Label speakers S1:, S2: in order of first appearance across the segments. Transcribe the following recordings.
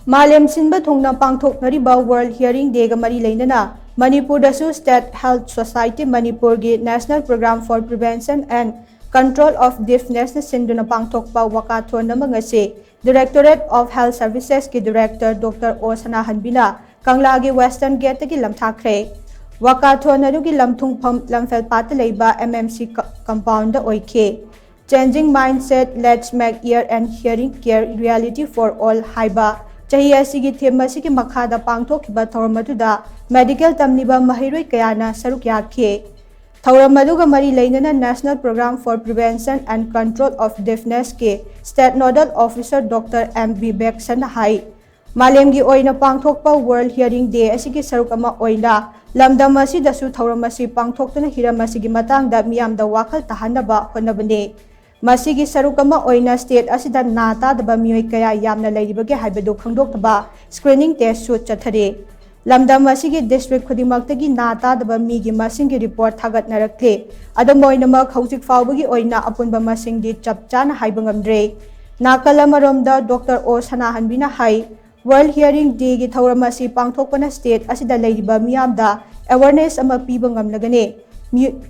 S1: MALEM SHINBA THUNGNA PANGTHOKNARIBA World Hearing Day ga mari leinana Manipur DASU State Health Society Manipur gi National Program for Prevention and Control of Deafness SHINDUNA PANGTHOKPA WALKATHON ngase Directorate of Health Services ki Director Dr. Sanahanbi na Kangla gi Western Gate Tagi Lamthakhre WALKATHON adu gi lamthungpham lamfel pat leiba MMC compound da oike Changing Mindset Let's Make Ear and Hearing Care Reality for All haiba Chahi asigi theme asigi makhada pangthokhiba thawram aduda medical tamniba mahiroi kayana saruk yakhe thawram aduga mari leinana National Program for Prevention and Control of Deafness ke State Nodal Officer Dr. M.B. Beksan hai Malem gi oina pangthokpa World Hearing Day asigi saruk ama oina lamdam asidasu thawram asi pangthoktuna hiram asigi matangda miyamda wakhal tahanaba honabane Masigi sarukama oina state asida nata daba mioi kaya yamna leiribage haibadu khangdoktaba screening test shoot chathare lamdam masigi district khudimaktagi nata daba migi masingi report thagatnarakle adam oinama khawjik fawbagi oina apunba masingdi chapchana haibangamdre nakalamaromda Dr. O Sanahanbi na hai World Hearing Day gi thawramasi pangthokpana state asida leiriba miyamda awareness ama pibangamnagane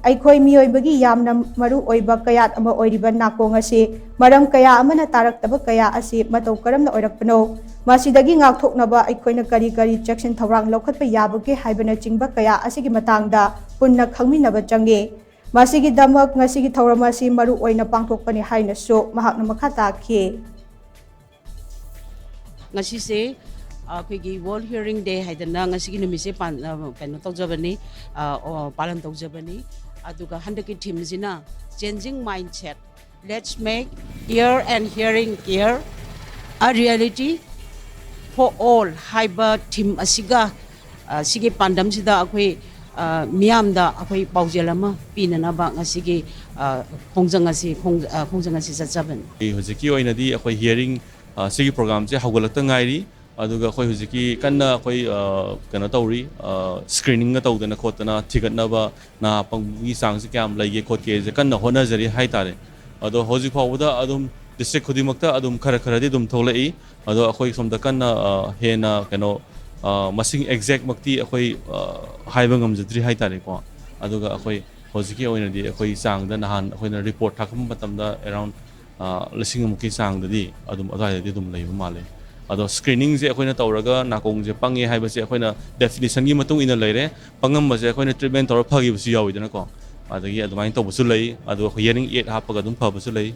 S1: Aikoi miyoibagi yamna maru oiba kayat ama oiriba nakong asi maram kaya amana taraktaba kaya asi matau karamna oirakpano masidagi ngakthoknaba aikoina kari jackson thawrang lokhatpa yabage haibana chingba kaya asigi matangda punna khangminaba change masigi damak ngasigi thawramasi maru oina pangthokpani haina so mahakna makhata khe
S2: ngasi se akhigi World Hearing Day haidana ngasigi numise kaino tawjabani palan tawjabani aduga handaki theme sina changing mindset let's make ear and hearing care a reality for all haiba theme asiga sige pandam sida akhoi miyamda akhoi paujelama pinana ba ngasigi khongjangasi sachaban
S3: hojiki oinadi akhoi hearing sige program je hawgalakta ngairi aduga khoi hujiki kanna khoi kana tawri screening ga tawdana khotana thigatnaba na panggi sang se kyam laige khotke je kanna hona jari hai tare ado hoji phawda adum district khudimakta adum khara di dum tholai ado khoi somda kanna hena kano masing exact makti khoi haibangam jatri hai tare ko aduga khoi hojiki oina di khoi sang da nahan khoi na report thakam matamda around lising muki sang di adum adai di dum leiba male ado screening je akoina tawraga nakong je pange haibase akoina definition gi matung ina leire pangam base akoina treatment tawra phagi busi yawi dana ko adagi adumai to busu lei ado hearing aid hapaga dum phabusu lei